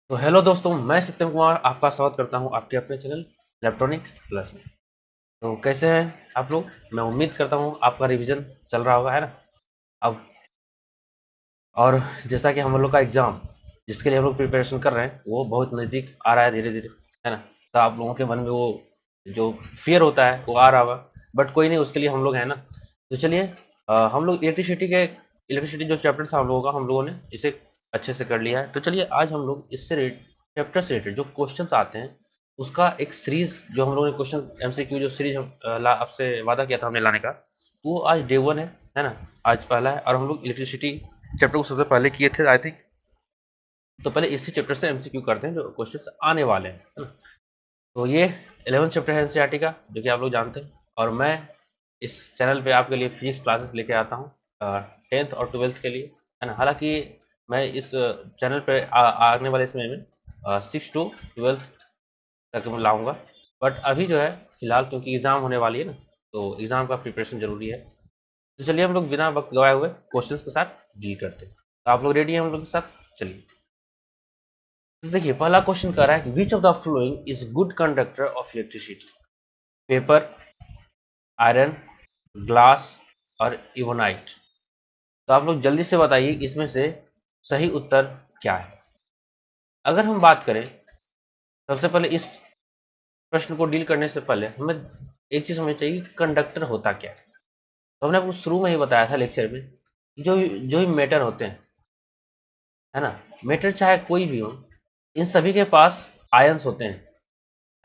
तो हेलो दोस्तों, मैं सत्यम कुमार आपका स्वागत करता हूं आपके अपने चैनल इलेक्ट्रॉनिक प्लस में। तो कैसे हैं आप लोग? मैं उम्मीद करता हूं आपका रिवीजन चल रहा होगा, है ना? अब और जैसा कि हम लोग का एग्ज़ाम जिसके लिए हम लोग प्रिपरेशन कर रहे हैं वो बहुत नज़दीक आ रहा है धीरे-धीरे, है ना? तो आप लोगों के मन में वो जो फ़ियर होता है वो आ रहा होगा, बट कोई नहीं, उसके लिए हम लोग हैं ना। तो चलिए, हम लोग इलेक्ट्रिसिटी जो चैप्टर था हम लोगों का, हम लोगों ने इसे अच्छे से कर लिया है। तो चलिए आज हम लोग इससे चैप्टर से रिलेटेड जो क्वेश्चंस आते हैं उसका एक सीरीज़, जो हम लोगों ने क्वेश्चन एमसीक्यू जो सीरीज़ हम आपसे वादा किया था हमने लाने का, वो आज डे 1 है ना? आज पहला है और हम लोग इलेक्ट्रिसिटी चैप्टर को सबसे पहले किए थे आई थिंक। तो पहले इसी चैप्टर से एमसीक्यू करते हैं जो क्वेश्चंस आने वाले हैं, है ना? तो ये 11th चैप्टर है एनसीईआरटी का, जो कि आप लोग जानते हैं। और मैं इस चैनल पे आपके लिए फिजिक्स क्लासेस लेके आता हूँ 10th और 12th के लिए, है ना? हालांकि मैं इस चैनल पे आने वाले समय में 6 to 12th तक मैं लाऊंगा, बट अभी जो है फिलहाल क्योंकि एग्ज़ाम होने वाली है ना, तो एग्ज़ाम का प्रिपरेशन ज़रूरी है। तो चलिए हम लोग बिना वक्त गवाए हुए क्वेश्चंस के साथ डील करते हैं। तो आप लोग रेडी हैं हम लोग के साथ? चलिए। तो देखिए पहला क्वेश्चन कर रहा है कि which of the following is good conductor of electricity? Paper, iron, glass और इवोनाइट। तो आप लोग जल्दी से बताइए इसमें से सही उत्तर क्या है। अगर हम बात करें, सबसे पहले इस प्रश्न को डील करने से पहले हमें एक चीज समझनी चाहिए कि कंडक्टर होता क्या है। तो हमने आपको शुरू में ही बताया था लेक्चर में कि जो जो भी मैटर होते हैं, है ना? मैटर चाहे कोई भी हो, इन सभी के पास आयंस होते हैं,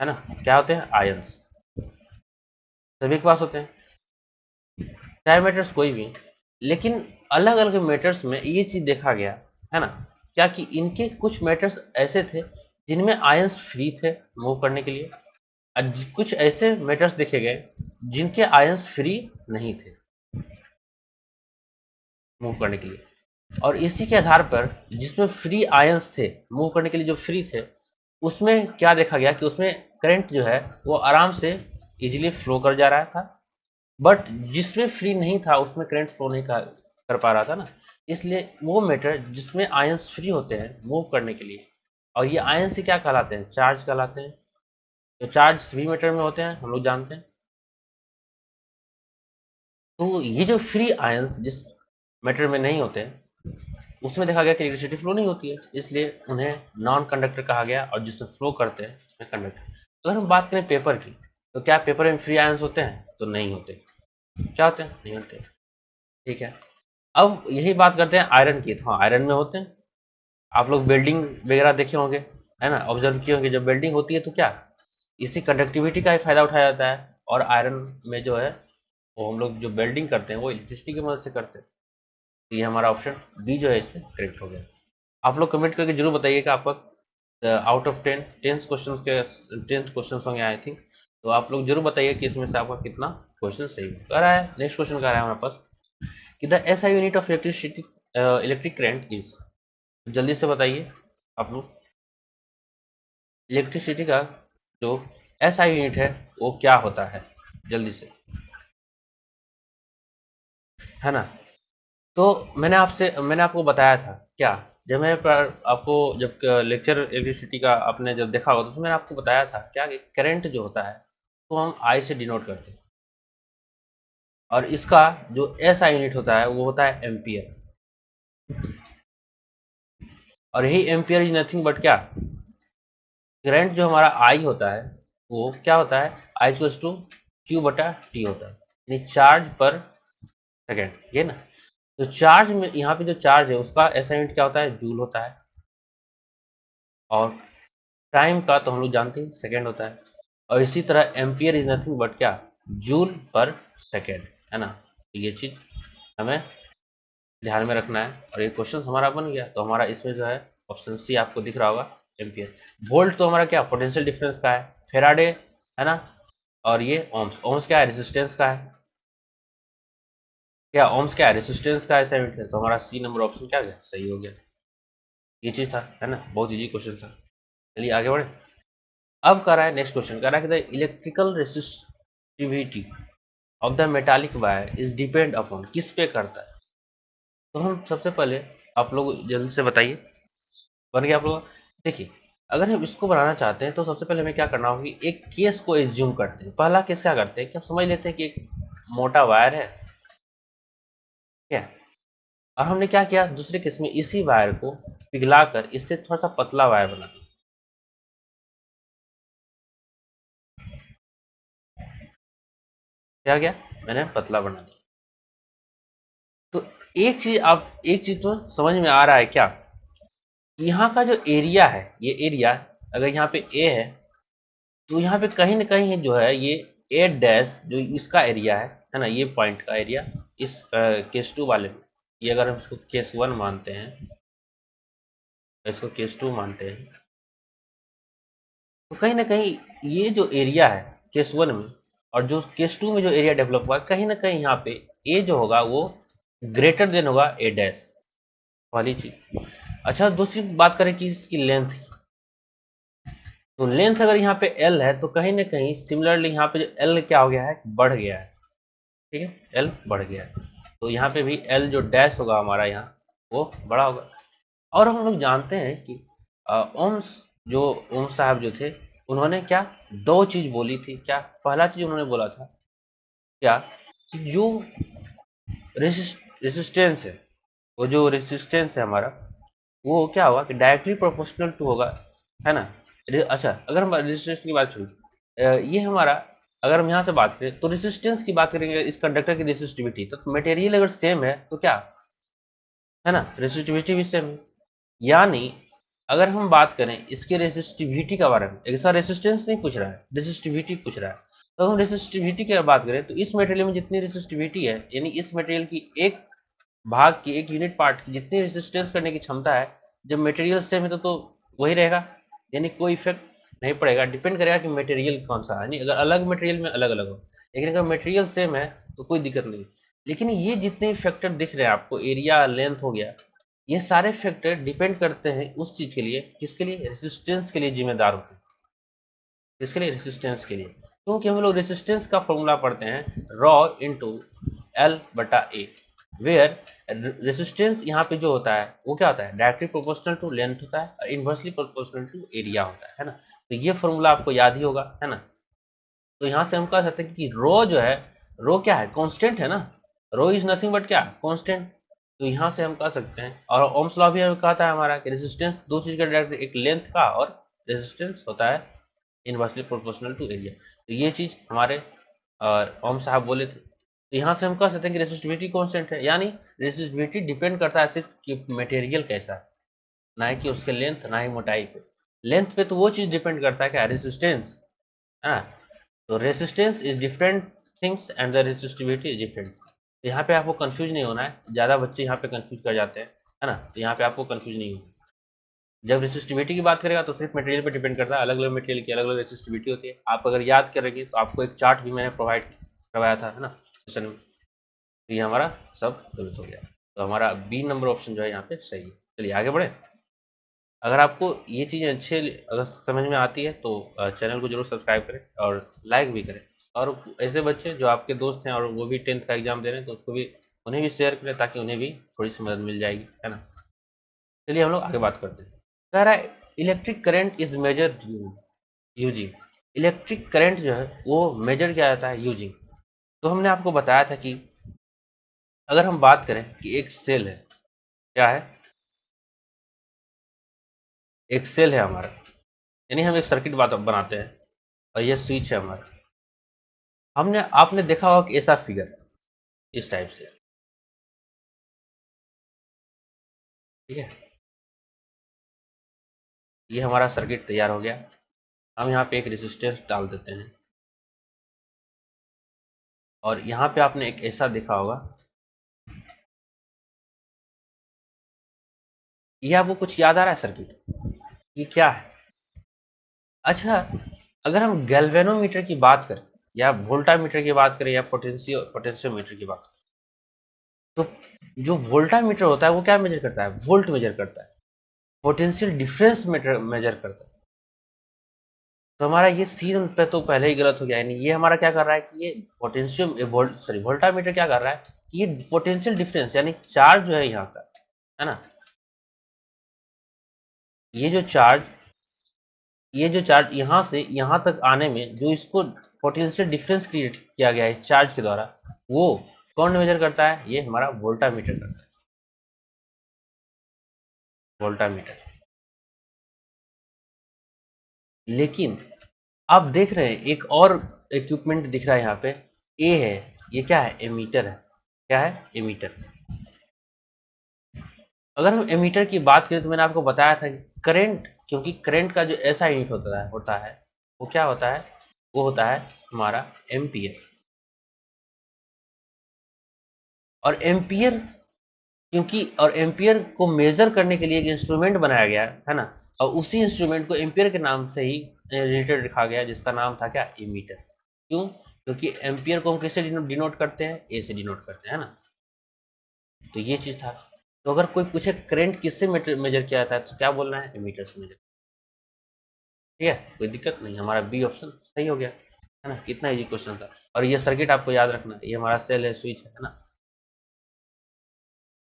है ना? क्या होते हैं? आयंस सभी के पास होते हैं, चाहे मैटर्स कोई भी। लेकिन अलग अलग मैटर्स में ये चीज देखा गया, है ना, क्या कि इनके कुछ मैटर्स ऐसे थे जिनमें आयंस फ्री थे मूव करने के लिए, और कुछ ऐसे मैटर्स देखे गए जिनके आयंस फ्री नहीं थे मूव करने के लिए। और इसी के आधार पर जिसमें फ्री आयंस थे मूव करने के लिए, जो फ्री थे, उसमें क्या देखा गया कि उसमें करंट जो है वो आराम से इजीली फ्लो कर जा रहा था। बट जिसमें फ्री नहीं था उसमें करंट फ्लो नहीं कर पा रहा था ना। इसलिए वो मैटर जिसमें आयंस फ्री होते हैं मूव करने के लिए, और ये आयंस से क्या कहलाते हैं? चार्ज कहलाते हैं। तो चार्ज सभी मैटर में होते हैं, हम लोग जानते हैं। तो ये जो फ्री आयंस जिस मैटर में नहीं होते हैं उसमें देखा गया कि इलेक्ट्रिसिटी फ्लो नहीं होती है, इसलिए उन्हें नॉन कंडक्टर कहा गया, और जिसमें फ्लो करते हैं उसमें कंडक्टर। तो अगर हम बात करें पेपर की, तो क्या पेपर में फ्री आयंस होते हैं? तो नहीं होते। क्या होते हैं? नहीं होते। ठीक है। अब यही बात करते हैं आयरन की। तो हाँ, आयरन में होते हैं। आप लोग वेल्डिंग वगैरह देखे होंगे, है ना? ऑब्जर्व किए होंगे, जब वेल्डिंग होती है तो क्या इसी कंडक्टिविटी का ही फायदा उठाया जाता है। और आयरन में जो है वो हम लोग जो वेल्डिंग करते हैं वो इलेक्ट्रिसिटी की मदद से करते हैं। तो ये हमारा ऑप्शन बी जो है इसमें करेक्ट हो गया। आप लोग कमेंट करके जरूर बताइए कि आपका आउट ऑफ 10th क्वेश्चन होंगे आई थिंक। तो आप लोग जरूर बताइए कि इसमें से आपका कितना क्वेश्चन सही कर रहा है। नेक्स्ट क्वेश्चन का रहा है हमारे पास कि the SI unit of electric current is. जल्दी से बताइए आप लोग, इलेक्ट्रिसिटी का जो एसआई यूनिट है वो क्या होता है? जल्दी से, है ना? तो मैंने आपको बताया था क्या, जब मैं आपको जब लेक्चर इलेक्ट्रिसिटी का आपने जब देखा होगा तो उसमें मैंने आपको बताया था क्या कि करंट जो होता है तो हम आई से डिनोट करते हैं, और इसका जो एसआई यूनिट होता है वो होता है एम्पियर। और यही एम्पियर इज नथिंग बट क्या, करंट जो हमारा आई होता है वो क्या होता है? आई इक्वल्स टू क्यू बटा टी होता है, यानी चार्ज पर सेकेंड, ये ना। तो चार्ज में यहाँ पे जो चार्ज है उसका एसआई यूनिट क्या होता है? जूल होता है। और टाइम का तो हम लोग जानते हैं सेकेंड होता है। और इसी तरह एम्पियर इज नथिंग बट क्या, जूल पर सेकेंड, है ना? तो ये चीज हमें ध्यान में रखना है। और ये क्वेश्चन हमारा बन गया, तो हमारा इसमें जो है ऑप्शन सी आपको दिख रहा होगा, एम्पियर। वोल्ट तो हमारा क्या, पोटेंशियल डिफरेंस का है। फेराडे, है ना? और ये ओम्स, ओम्स क्या है? रेजिस्टेंस का है। क्या ओम्स क्या है? रेजिस्टेंस का है 70। तो हमारा सी नंबर ऑप्शन क्या गया? सही हो गया। ये चीज था, है ना? बहुत इजी क्वेश्चन था। चलिए आगे बढ़े। अब कर रहा है नेक्स्ट क्वेश्चन, कर रहा है कि the electrical resistivity of the metallic wire is depend upon, किस पे करता है? तो हम सबसे पहले आप लोग जल्दी से बताइए, बन गया आप लोग? देखिए, अगर हम इसको बनाना चाहते हैं तो सबसे पहले हमें क्या करना होगा कि एक केस को एज्यूम करते हैं। पहला केस क्या करते हैं कि हम समझ लेते हैं कि एक मोटा वायर है, क्या, और हमने क्या किया दूसरे केस में इसी वायर को पिघलाकर इससे थोड़ा सा पतला वायर बना दिया। क्या गया, मैंने पतला बना दिया। तो एक चीज तो समझ में आ रहा है क्या, यहाँ का जो एरिया है, ये एरिया अगर यहाँ पे ए है तो यहाँ पे कहीं ना कहीं जो है ये ए डैश जो इसका एरिया है ना, ये पॉइंट का एरिया इस केस टू वाले में, ये अगर हम इसको केस वन मानते हैं, इसको केस टू मानते हैं, तो कहीं ना कहीं ये जो एरिया है केस वन में और जो केस टू में जो एरिया डेवलप हुआ कहीं ना कहीं यहाँ पे ए जो होगा वो ग्रेटर देन होगा ए डैश वाली चीज। अच्छा, दूसरी बात करें कि इसकी लेंथ, तो लेंथ अगर यहाँ पे एल है तो कहीं ना कहीं सिमिलरली यहाँ पे जो एल क्या हो गया है, बढ़ गया है। ठीक है, एल बढ़ गया है, तो यहाँ पे भी एल जो डैश होगा हमारा यहाँ वो बड़ा होगा। और हम लोग जानते हैं कि ओम्स जो ओम्स साहब जो थे उन्होंने क्या दो चीज बोली थी, क्या पहला चीज उन्होंने बोला था क्या कि जो रेसिस्टेंस है, वो जो रेसिस्टेंस है हमारा वो क्या होगा कि डायरेक्टली प्रोपोर्शनल टू होगा, है ना। अच्छा, अगर हम रेजिस्टेंस की बात छोड़िए, ये हमारा अगर हम यहाँ से बात करें तो रेसिस्टेंस की बात करेंगे इस कंडक्टर की रेसिस्टिविटी, तो मटेरियल अगर सेम है तो क्या है ना, रेसिस्टिविटी भी सेम है। यानी अगर हम बात करें इसके रेसिस्टिविटी के बारे में, ऐसा रेसिस्टेंस नहीं पूछ रहा है, रेसिस्टिविटी पूछ रहा है, तो हम रेसिस्टिविटी की बात करें तो इस मटेरियल में जितनी रेसिस्टिविटी है, यानी इस मटेरियल की एक भाग की, एक यूनिट पार्ट की जितनी रेसिस्टेंस करने की क्षमता है, जब मटेरियल सेम है तो वही रहेगा, यानी कोई इफेक्ट नहीं पड़ेगा। डिपेंड करेगा कि मटेरियल कौन सा है, यानी अगर अलग मटेरियल में अलग अलग हो, लेकिन अगर मटेरियल सेम है तो कोई दिक्कत नहीं। लेकिन ये जितने फैक्टर दिख रहे हैं आपको, एरिया लेंथ हो गया, ये सारे फैक्टर डिपेंड करते हैं उस चीज के लिए, किसके लिए, रेसिस्टेंस के लिए जिम्मेदार होते हैं। किसके लिए, रेसिस्टेंस के लिए, क्योंकि हम लोग रेसिस्टेंस का फॉर्मूला पढ़ते हैं रॉ इंटू एल बटा ए, वेयर रेसिस्टेंस यहाँ पे जो होता है वो क्या होता है, डायरेक्टली प्रोपोर्शनल टू लेंथ होता है और इन्वर्सली प्रोपोर्शनल टू एरिया होता है ना। तो ये फॉर्मूला आपको याद ही होगा, है ना। तो यहाँ से हम कह सकते हैं कि रो जो है, रो क्या है, कांस्टेंट है ना, रो इज नथिंग बट क्या, कांस्टेंट। तो यहाँ से हम कह सकते हैं, और ओम्स लॉ भी कहता है हमारा कि रेजिस्टेंस दो चीज का डायरेक्ट, एक लेंथ का और रेजिस्टेंस होता है इनवर्सली प्रोपोर्शनल टू एरिया। तो ये चीज हमारे और ओम साहब बोले थे। तो यहाँ से हम कह सकते हैं कि रेसिस्टिविटी कांस्टेंट है, यानी रेसिस्टिविटी डिपेंड करता है सिर्फ कि मटेरियल कैसा है, ना ही कि उसके लेंथ ना ही मोटाई पे। लेंथ पे तो वो चीज डिपेंड करता है क्या, रेसिस्टेंस, है ना। तो resistance is different things and the resistivity is different. तो यहाँ पे आपको कंफ्यूज नहीं होना है, ज़्यादा बच्चे यहाँ पे कंफ्यूज कर जाते हैं, है ना। तो यहाँ पे आपको कंफ्यूज नहीं होना। जब रेसिस्टिविटी की बात करेगा तो सिर्फ मटेरियल पे डिपेंड करता है, अलग अलग मटेरियल की अलग अलग रेसिस्टिविटी होती है। आप अगर याद करेंगे तो आपको एक चार्ट भी मैंने प्रोवाइड करवाया था, है ना, सेशन में। तो ये हमारा सब गलत हो गया, तो हमारा बी नंबर ऑप्शन जो है यहाँ पे सही है। चलिए आगे बढ़े। अगर आपको ये चीज़ें अच्छे अगर समझ में आती है तो चैनल को जरूर सब्सक्राइब करें और लाइक भी करें। और ऐसे बच्चे जो आपके दोस्त हैं और वो भी 10th का एग्जाम दे रहे हैं तो उसको भी, उन्हें भी शेयर करें ताकि उन्हें भी थोड़ी सी मदद मिल जाएगी, है ना। चलिए हम लोग आगे बात करते हैं। कह रहा है electric current is major using, electric current जो है वो मेजर किया जाता है यूजिंग। तो हमने आपको बताया था कि अगर हम बात करें कि एक सेल है, क्या है, एक सेल है हमारा, यानी हम एक सर्किट बात बनाते हैं और ये स्विच है हमारा। हमने आपने देखा होगा कि ऐसा फिगर इस टाइप से, ठीक है, ये हमारा सर्किट तैयार हो गया। हम यहाँ पे एक रेजिस्टेंस डाल देते हैं और यहाँ पे आपने एक ऐसा देखा होगा, ये आपको कुछ याद आ रहा है सर्किट, ये क्या है। अच्छा, अगर हम गैल्वेनोमीटर की बात करें या वोल्टामीटर की बात करें या पोटेंशियोमीटर की बात करें, तो जो वोल्टामीटर होता है वो क्या मेजर करता है, वोल्ट मेजर करता है, पोटेंशियल डिफरेंस मेजर करता है। तो हमारा ये सी पे तो पहले ही गलत हो गया, यानी ये हमारा क्या कर रहा है कि ये पोटेंशियल वोल्टामीटर क्या कर रहा है कि ये पोटेंशियल डिफरेंस यानी चार्ज जो है यहाँ का, है ना, ये जो चार्ज यहाँ से यहाँ तक आने में जो इसको पोटेंशियल डिफरेंस क्रिएट किया गया है इस चार्ज के द्वारा, वो कौन मेजर करता है? ये हमारा वोल्टामीटर करता है, वोल्टामीटर। लेकिन आप देख रहे हैं एक और इक्विपमेंट दिख रहा है यहाँ पे, ए है, ये क्या है? एमीटर है। क्या है? एमीटर। अगर हम एमीटर की बात करें तो मैंने आपको बताया था कि करंट, क्योंकि करंट का जो ऐसा यूनिट होता है वो क्या होता है? वो होता है हमारा एम्पियर। और एम्पियर, क्योंकि और एम्पियर को मेजर करने के लिए एक इंस्ट्रूमेंट बनाया गया है ना, और उसी इंस्ट्रूमेंट को एम्पियर के नाम से ही रिलेटेड रखा गया, जिसका नाम था क्या? एमीटर। क्यों? क्योंकि एम्पियर को हम किससे डिनोट करते हैं? ए से डिनोट करते हैं, है ना। तो ये चीज था। तो अगर कोई पूछे करंट किससे मेजर किया जाता है तो क्या बोलना है? एमीटर से मेजर। ठीक है, कोई दिक्कत नहीं, हमारा बी ऑप्शन सही हो गया, है ना। कितना इजी क्वेश्चन था। और ये सर्किट आपको याद रखना है, ये हमारा सेल है, स्विच है ना।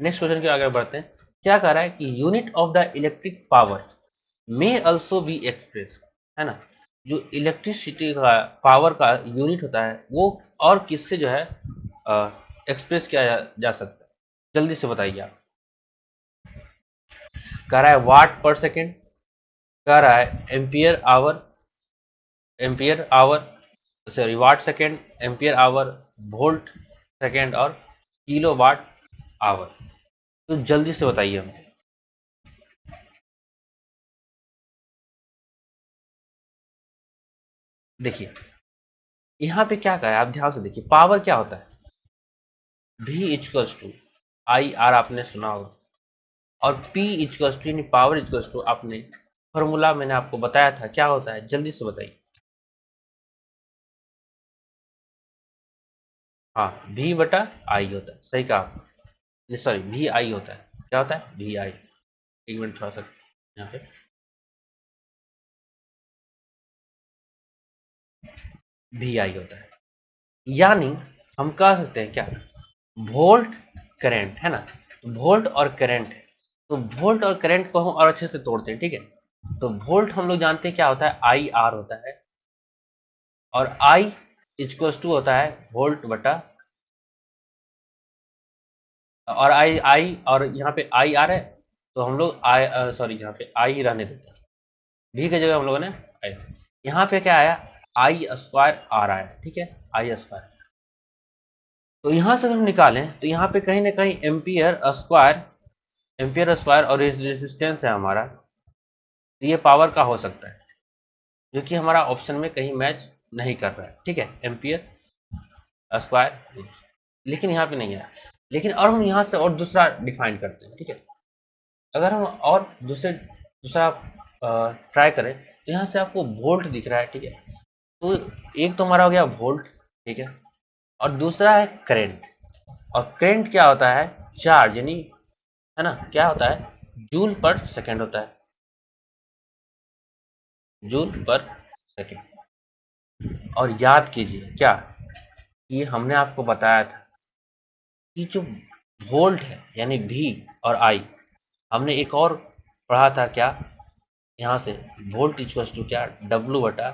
नेक्स्ट क्वेश्चन के आगे बढ़ते हैं। क्या कह रहा है कि unit of the electric power may also be express, है ना। जो इलेक्ट्रिसिटी का पावर का यूनिट होता है वो और किससे जो है एक्सप्रेस किया जा सकता है? जल्दी से बताइए आप। कह रहा है वाट पर सेकेंड, कह रहा है ampere hour, sorry watt second, ampere hour, volt second और किलो वाट आवर। तो जल्दी से बताइए हम। देखिए यहाँ पे क्या कहा है, आप ध्यान से देखिए। पावर क्या होता है? V equals to I R, आपने सुना होगा। और P इक्वल्स टू यानी पावर इक्वल्स टू, आपने फॉर्मूला मैंने आपको बताया था, क्या होता है? जल्दी से बताइए। हाँ, V बटा आई होता है, सही कहा आपने। सॉरी, वी आई होता है। क्या होता है? वी आई। एक मिनट थोड़ा सा यहाँ पे, वी आई होता है। यानी हम कह सकते हैं क्या? वोल्ट करंट, है ना। वोल्ट और करंट है, तो वोल्ट और करंट को हम और अच्छे से तोड़ते हैं, ठीक है। तो वोल्ट हम लोग जानते हैं क्या होता है? आई आर होता है। और आई इक्वल्स टू होता है वोल्ट बटा, और आई और यहाँ पे आई आ रहा है, तो हम लोग आई, सॉरी यहाँ पे आई ही रहने देते हैं, भी की जगह हम लोगों ने आई। यहाँ पे क्या आया? आई स्क्वायर आ रहा है, ठीक है, आई स्क्वायर। तो यहाँ से हम निकालें तो यहाँ पे कहीं ना कहीं एम्पियर स्क्वायर और रेजिस्टेंस है हमारा, तो ये पावर का हो सकता है, जो कि हमारा ऑप्शन में कहीं मैच नहीं कर रहा है, ठीक है, एम्पियर स्क्वायर। लेकिन यहाँ पे नहीं है। लेकिन और हम यहाँ से और दूसरा डिफाइन करते हैं, ठीक है। अगर हम और दूसरा ट्राई करें तो यहाँ से आपको वोल्ट दिख रहा है, ठीक है। तो एक तो हमारा हो गया वोल्ट, ठीक है, और दूसरा है करंट। और करंट क्या होता है? चार्ज, यानी, है ना, क्या होता है? जूल पर सेकेंड होता है, जूल पर सेकेंड। और याद कीजिए क्या, ये हमने आपको बताया था कि जो वोल्ट है यानी वी और आई, हमने एक और पढ़ा था क्या यहाँ से? वोल्ट इक्वल्स टू क्या? डब्लू बटा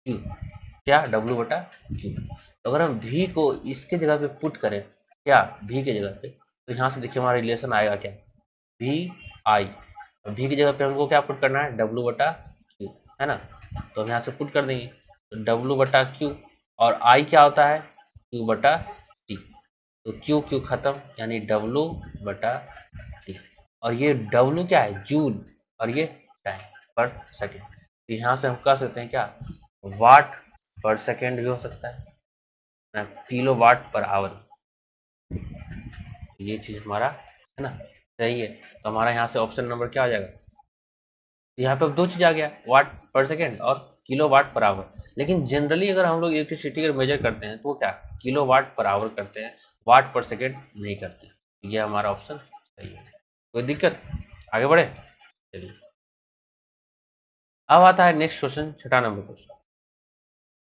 क्यू। क्या? डब्लू बटा क्यू। तो अगर हम वी को इसके जगह पे पुट करें, क्या वी के जगह पे, तो यहाँ से देखिए हमारा रिलेशन आएगा क्या? वी आई, और वी की जगह पे हमको क्या पुट करना है? डब्लू बटा क्यू, है ना। तो हम यहाँ से पुट कर देंगे, तो डब्लू बटा क्यू, और आई क्या होता है? क्यू बटा टी। तो क्यू क्यू खत्म, यानी डब्लू बटा टी। और ये डब्लू क्या है? जूल, और ये टाइम पर सेकेंड। तो यहाँ से हम कह सकते हैं क्या? वाट पर सेकेंड भी हो सकता है ना, किलो वाट पर आवर। ये चीज हमारा, है ना, सही है। तो हमारा यहाँ से ऑप्शन नंबर क्या आ जाएगा? यहाँ पे दो चीज आ गया, वाट पर सेकेंड और किलो वाट पर आवर। लेकिन जनरली अगर हम लोग इलेक्ट्रिसिटी अगर मेजर करते हैं तो क्या किलो वाट पर आवर करते हैं, वाट पर सेकेंड नहीं करते। ये हमारा ऑप्शन सही है। कोई दिक्कत? आगे बढ़े, चलिए। अब आता है नेक्स्ट क्वेश्चन, छठा नंबर क्वेश्चन।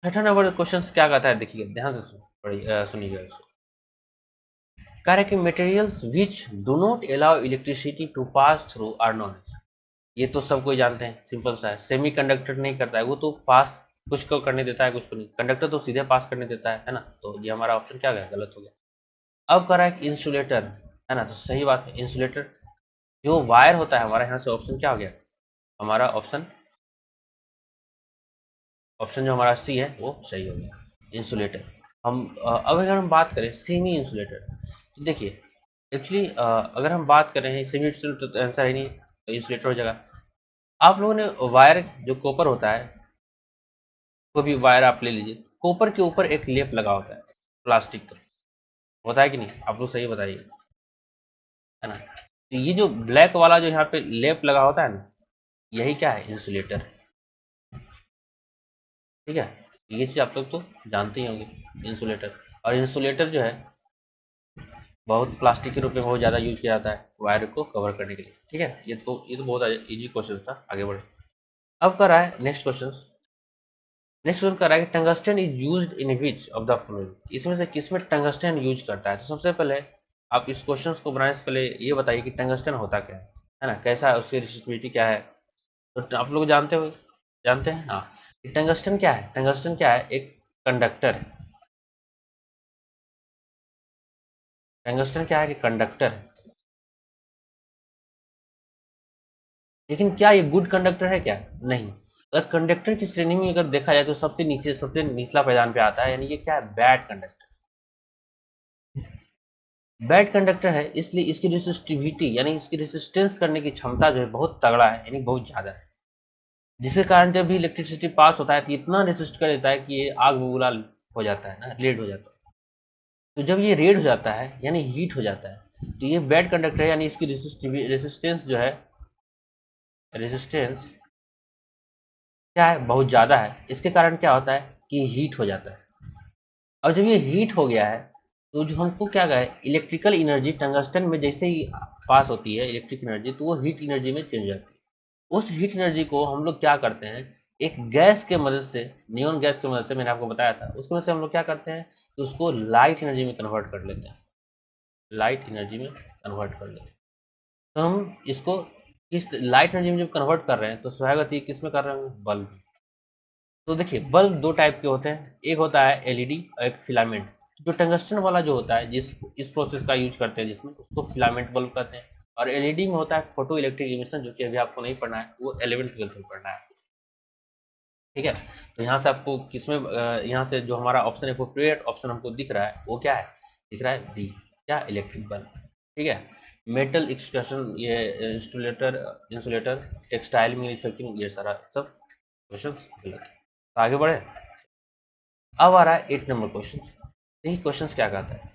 छठा नंबर क्वेश्चन क्या कहता है? देखिए ध्यान से सुनिएगा इसको। कह रहा है कि materials which do not allow electricity to pass through are non. ये तो सब कोई जानते हैं, सिंपल सा है। सेमी कंडक्टर नहीं करता है, वो तो पास कुछ को करने देता है, कुछ को नहीं। कंडक्टर तो सीधे पास करने देता है ना। तो ये हमारा ऑप्शन क्या गया, गलत हो गया। अब करा है इंसुलेटर, है ना, तो सही बात है। इंसुलेटर जो वायर होता है हमारा, यहाँ से ऑप्शन क्या हो गया हमारा, ऑप्शन जो हमारा सी है वो सही हो गया, इंसुलेटर। हम अब अगर हम बात करें सेमी इंसुलेटर, तो देखिए एक्चुअली अगर हम बात करें सेमी इंसुलेटर तो आंसर ही नहीं, इंसुलेटर हो जाएगा। आप लोगों ने वायर जो कॉपर होता है, कोई भी वायर आप ले लीजिए, कॉपर के ऊपर एक लेप लगा होता है प्लास्टिक का, होता है कि नहीं, आप लोग सही बताइए, है ना। तो ये जो ब्लैक वाला जो यहाँ पे लेप लगा होता है ना, यही क्या है, इंसुलेटर। ठीक है, ये चीज़ आप लोग तो जानते ही होंगे, इंसुलेटर। और इंसुलेटर जो है बहुत प्लास्टिक के रूप में बहुत ज़्यादा यूज किया जाता है वायर को कवर करने के लिए। ठीक है, ये तो बहुत इजी क्वेश्चन था, आगे बढ़े। अब कर रहा है नेक्स्ट क्वेश्चन। नेक्स्ट क्वेश्चन कर रहा है कि tungsten is used in which of the following, इसमें से किस में टंगस्टन यूज करता है। तो सबसे पहले आप इस क्वेश्चन को बनाने से पहले ये बताइए कि टंगस्टन होता क्या है ना, कैसा है, उसकी रेसिस्टिविटी क्या है। तो आप लोग जानते हैं हाँ। टंगस्टन क्या है, टंगस्टन क्या है, एक कंडक्टर है। टंगस्टन क्या है कि कंडक्टर है। लेकिन क्या ये गुड कंडक्टर है क्या, नहीं। अगर कंडक्टर की श्रेणी में अगर देखा जाए तो सबसे नीचे, सबसे निचला पायदान पे आता है, यानी ये क्या है, बैड कंडक्टर। बैड कंडक्टर है इसलिए इसकी रेसिस्टिविटी यानी इसकी रेसिस्टेंस करने की क्षमता जो है बहुत तगड़ा है, यानी बहुत ज़्यादा है, जिसके कारण जब भी इलेक्ट्रिसिटी पास होता है तो इतना रेसिस्ट कर देता है कि ये आग बबूला हो जाता है ना, रेड हो जाता है। तो जब ये रेड हो जाता है यानी हीट हो जाता है, तो ये बैड कंडक्टर है, यानी इसकी रेसिस्टेंस जो है, रेसिस्टेंस क्या है, बहुत ज़्यादा है। इसके कारण क्या होता है कि हीट हो जाता है। और जब ये हीट हो गया है तो जो हमको क्या गया, इलेक्ट्रिकल एनर्जी टंगस्टन में जैसे ही पास होती है इलेक्ट्रिक एनर्जी, तो वो हीट एनर्जी में चेंज हो जाती है। उस हीट एनर्जी को हम लोग क्या करते हैं, एक गैस के मदद से, नियॉन गैस की मदद से, मैंने आपको बताया था, उसकी वजह से हम लोग क्या करते हैं कि उसको लाइट एनर्जी में कन्वर्ट कर लेते हैं, लाइट एनर्जी में कन्वर्ट कर लेते हैं। तो हम इसको किस लाइट एनर्जी में जब कन्वर्ट कर रहे हैं तो स्वाभाविक किस में कर रहे हैं, बल्ब। तो देखिए बल्ब दो टाइप के होते हैं, एक होता है एलईडी और एक फिलामेंट। जो टंगस्टन वाला जो होता है, जिस इस प्रोसेस का यूज करते हैं जिसमें, उसको फिलामेंट बल्ब कहते हैं। और एलईडी में होता है फोटो इलेक्ट्रिक इमिशन, जो कि अभी आपको नहीं पढ़ना है, वो 11th-12th में पढ़ना है। ठीक है, तो यहाँ से आपको किसमें यहाँ से जो हमारा ऑप्शन है, अप्रोप्रिएट ऑप्शन हमको दिख रहा है, वो क्या है, दिख रहा है बी, क्या, इलेक्ट्रिक बल्ब। ठीक है, मेटल एक्सट्रैक्शन, ये इंसुलेटर, टेक्सटाइल मैन्युफैक्चरिंग, ये सारा सब क्वेश्चन गलत है। तो आगे बढ़े। अब आ रहा है 8 नंबर क्वेश्चन। देखिए क्वेश्चन क्या कहता है,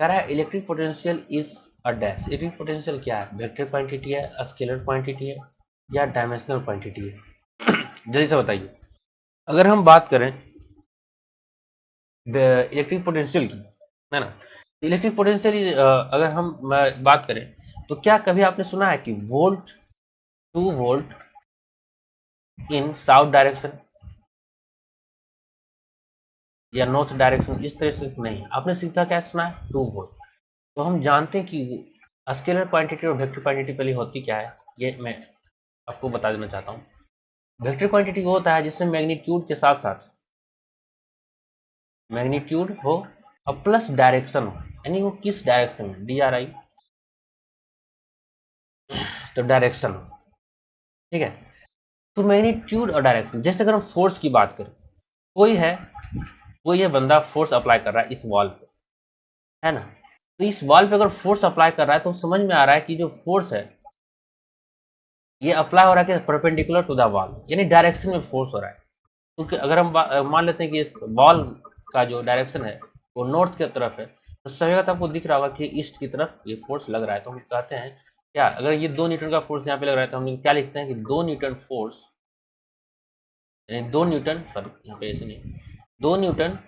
कह रहा है electric potential is a dash. Electric potential क्या है, वेक्टर क्वांटिटी है, स्केलर क्वांटिटी है, या डायमेंशनल क्वांटिटी है। जल्दी से बताइए। अगर हम बात करें इलेक्ट्रिक पोटेंशियल की, है ना, इलेक्ट्रिक पोटेंशियल अगर हम बात करें तो क्या कभी आपने सुना है कि वोल्ट, 2 वोल्ट इन साउथ डायरेक्शन या नॉर्थ डायरेक्शन, इस तरह से नहीं, आपने सीधा क्या सुना है, 2 वोल्ट। तो हम जानते हैं कि स्केलर क्वांटिटी और वेक्टर क्वांटिटी पहले होती क्या है, ये मैं आपको बता देना चाहता हूँ। वेक्टर क्वांटिटी वो होता है जिसमें मैग्नीट्यूड के साथ साथ मैग्नीट्यूड हो और प्लस डायरेक्शन हो, यानी वो किस डायरेक्शन में, DRI, तो डायरेक्शन हो। ठीक है, तो मैग्नीट्यूड और डायरेक्शन, जैसे अगर हम फोर्स की बात करें, कोई है कोई ये बंदा फोर्स अप्लाई कर रहा है इस वॉल पे, है ना, तो इस वॉल पे अगर फोर्स अप्लाई कर रहा है तो समझ में आ रहा है कि जो फोर्स है ये अप्लाई हो रहा है कि परपेंडिकुलर टू द वॉल, यानी डायरेक्शन में फोर्स हो रहा है। क्योंकि अगर हम मान लेते हैं कि इस वॉल का जो डायरेक्शन है वो नॉर्थ की तरफ है, तो सभी बात आपको दिख रहा होगा कि ईस्ट की तरफ ये फोर्स लग रहा है। तो हम कहते हैं क्या, अगर ये 2 न्यूटन का फोर्स यहाँ पे लग रहा है तो हम क्या लिखते हैं कि 2 न्यूटन फोर्स, यानी 2 न्यूटन, सॉरी यहाँ पे ऐसे नहीं, 2 न्यूटन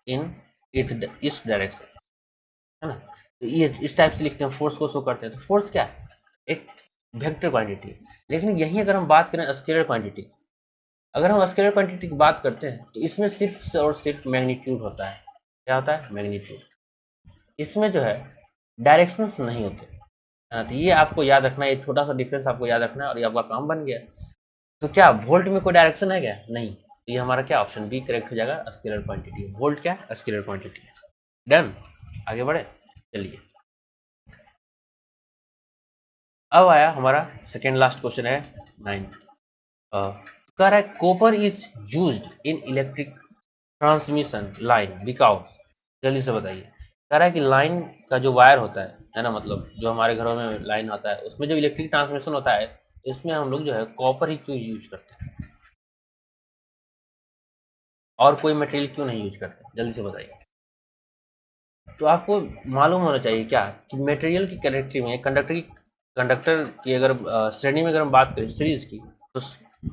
इन ईस्ट डायरेक्शन, है ना। तो ये इस टाइप से लिखते हैं, फोर्स को शो करते हैं। तो फोर्स क्या है, एक वेक्टर क्वांटिटी। लेकिन यहीं अगर हम बात करें स्केलर क्वांटिटी, अगर हम स्केलर क्वांटिटी की बात करते हैं तो इसमें सिर्फ और सिर्फ मैग्नीट्यूड होता है। क्या होता है, मैग्नीट्यूड। इसमें जो है डायरेक्शंस नहीं होते, तो ये आपको याद रखना है, ये छोटा सा डिफरेंस आपको याद रखना है और ये आपका काम बन गया। तो क्या वोल्ट में कोई डायरेक्शन है क्या? नहीं। तो ये हमारा क्या ऑप्शन बी करेक्ट हो जाएगा, स्केलर क्वांटिटी। वोल्ट क्या है? Scalar quantity. डन, आगे बढ़े, चलिए। अब आया हमारा सेकेंड लास्ट क्वेश्चन है 9। कह रहा है copper is used in electric transmission line because, जल्दी से बताइए। कह रहा है कि लाइन का जो वायर होता है ना, मतलब जो हमारे घरों में लाइन आता है उसमें जो इलेक्ट्रिक ट्रांसमिशन होता है, इसमें हम लोग जो है कॉपर ही क्यों यूज करते हैं, और कोई मटेरियल क्यों नहीं यूज करते, जल्दी से बताइए। तो आपको मालूम होना चाहिए क्या कि मटेरियल की कैरेक्टरी में कंडक्टर की अगर श्रेणी में अगर हम बात करें सीरीज की, तो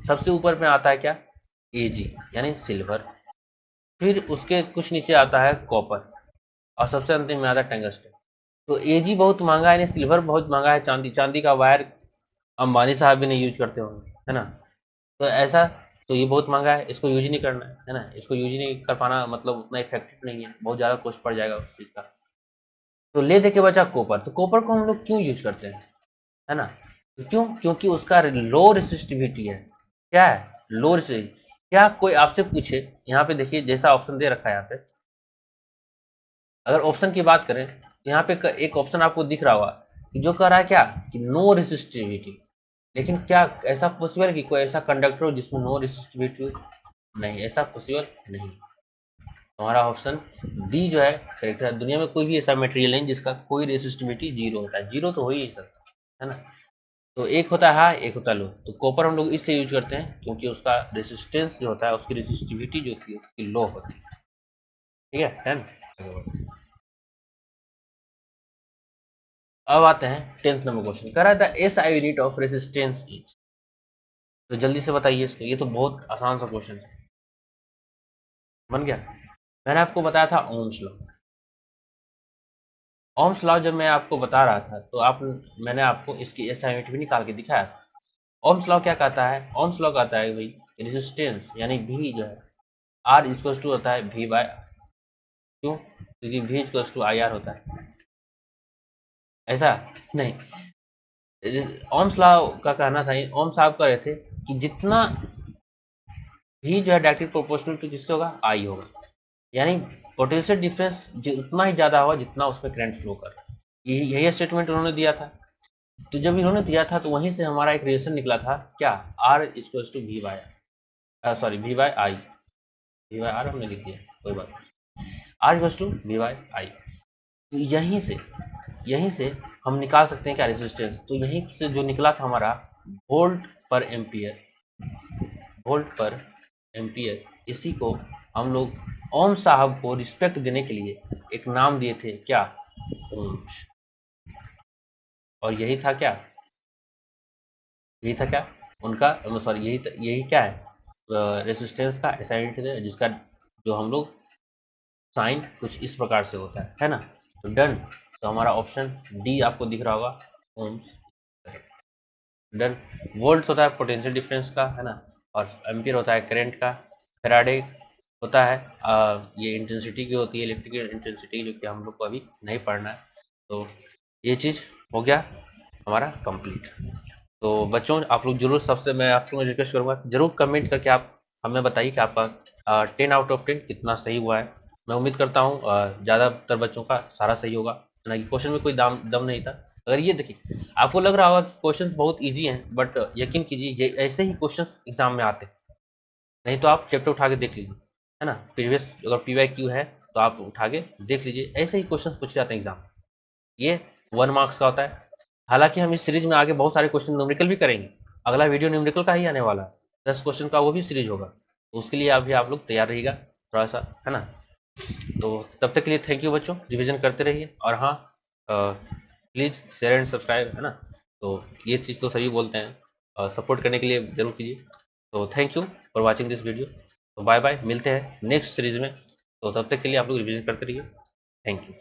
सबसे ऊपर में आता है क्या? Ag यानी सिल्वर। फिर उसके कुछ नीचे आता है कॉपर, और सबसे अंतिम में आता है टंगस्टन। तो Ag बहुत महंगा है, यानी सिल्वर बहुत महंगा है। चांदी का वायर अंबानी साहब भी नहीं यूज करते होंगे, है ना। तो ऐसा, तो ये बहुत महंगा है, इसको यूज नहीं करना है ना। इसको यूज नहीं कर पाना मतलब उतना इफेक्टिव नहीं है, बहुत ज़्यादा कॉस्ट पड़ जाएगा उस चीज़ का। तो ले दे के बचा कॉपर। तो कॉपर को हम लोग क्यों यूज करते हैं, है ना। तो क्यों? क्योंकि उसका लो रेसिस्टिविटी है। क्या है? लो रेसिस्टिविटी। क्या कोई आपसे पूछे, यहाँ पे देखिए जैसा ऑप्शन दे रखा है यहाँ पे, अगर ऑप्शन की बात करें तो यहाँ पे एक ऑप्शन आपको दिख रहा होगा कि जो कह रहा है क्या कि नो रेसिस्टिविटी। लेकिन क्या ऐसा पॉसिबल कि कोई ऐसा कंडक्टर हो जिसमें नो रेसिस्टिविटी? नहीं, ऐसा पॉसिबल नहीं। हमारा ऑप्शन बी जो है करेक्ट है। दुनिया में कोई भी ऐसा मटेरियल नहीं जिसका कोई रेसिस्टिविटी जीरो होता है। जीरो तो हो ही नहीं सकता, है ना। तो एक होता है हाई, एक होता है लो। तो कॉपर हम लोग इसलिए यूज करते हैं क्योंकि उसका रेसिस्टेंस जो होता है, उसकी रेसिस्टिविटी जो होती है उसकी लो होती है। ठीक है, डन। अब आते हैं 10th नंबर क्वेश्चन। कह रहा था SI unit of resistance is. तो जल्दी से बताइए इसको, ये तो बहुत आसान सा क्वेश्चन है। बन गया। मैंने आपको बताया था ओम्स लॉ। ओम्स लॉ जब मैं आपको बता रहा था तो मैंने आपको इसकी एसआई यूनिट भी निकाल के दिखाया था। ओम्स लॉ क्या कहता है? ओम्स लॉ कहता है भाई रेजिस्टेंस यानी भी जो है आर इक्वल्स टू होता है वी बाय, क्यों? क्योंकि V equals to I R होता है। ऐसा नहीं, ओम्स लॉ का कहना था, ओम साहब कह रहे थे कि जितना भी जो है डायरेक्टली प्रोपोर्शनल टू किससे होगा? आई होगा। यानी पोटेंशियल डिफरेंस उतना ही ज़्यादा होगा जितना उसमें करंट फ्लो कर रहा है। यही स्टेटमेंट उन्होंने दिया था। तो जब इन्होंने दिया था तो वहीं से हमारा एक रिलेशन निकला था क्या? R equals to V by, sorry V by I. V by R हमने लिख दिया, कोई बात नहीं। R equals to V by I. तो यहीं से हम निकाल सकते हैं क्या? रेजिस्टेंस। तो यहीं से जो निकला था हमारा वोल्ट पर एम्पियर, वोल्ट पर एम्पियर, इसी को हम लोग ओम साहब को रिस्पेक्ट देने के लिए एक नाम दिए थे क्या? ओम्स। और यही था क्या? यही था क्या उनका, सॉरी यही क्या है रेसिस्टेंस का असाइनमेंट है, जिसका जो हम लोग साइन कुछ इस प्रकार से होता है ना। तो डन। तो हमारा ऑप्शन डी आपको दिख रहा होगा, ओम्स। डन। वोल्ट होता है पोटेंशियल डिफरेंस का, है ना। और एम्पियर होता है करंट का। फेराडे होता है ये इंटेंसिटी की होती है, इलेक्ट्रिकल इंटेंसिटी, जो कि हम लोग को अभी नहीं पढ़ना है। तो ये चीज़ हो गया हमारा कंप्लीट। तो बच्चों आप लोग जरूर, सबसे मैं आप लोगों को रिक्वेस्ट करूँगा जरूर कमेंट करके आप हमें बताइए कि आपका 10 आउट ऑफ 10 कितना सही हुआ है। मैं उम्मीद करता हूँ ज़्यादातर बच्चों का सारा सही होगा, ना कि क्वेश्चन में कोई दम नहीं था। अगर ये देखिए आपको लग रहा होगा कि क्वेश्चंस बहुत इजी हैं, बट यकीन कीजिए ये ऐसे ही क्वेश्चंस एग्जाम में आते हैं। नहीं तो आप चैप्टर उठा के देख लीजिए, है ना। प्रीवियस अगर PYQ है तो आप उठा के देख लीजिए, ऐसे ही क्वेश्चंस पूछे जाते हैं एग्जाम में। ये 1 मार्क्स का होता है। हालांकि हम इस सीरीज में आगे बहुत सारे क्वेश्चन न्यूमेरिकल भी करेंगे। अगला वीडियो न्यूमेरिकल का ही आने वाला है, 10 क्वेश्चन का वो भी सीरीज होगा। तो उसके लिए अभी आप लोग तैयार रहिएगा थोड़ा सा, है ना। तो तब तक के लिए थैंक यू बच्चों, रिविजन करते रहिए। और हाँ, प्लीज़ शेयर एंड सब्सक्राइब, है ना। तो ये चीज़ तो सभी बोलते हैं, सपोर्ट करने के लिए जरूर कीजिए। तो thank you for watching this video. तो बाय बाय, मिलते हैं नेक्स्ट सीरीज में। तो तब तक के लिए आप लोग रिविजन करते रहिए। Thank you.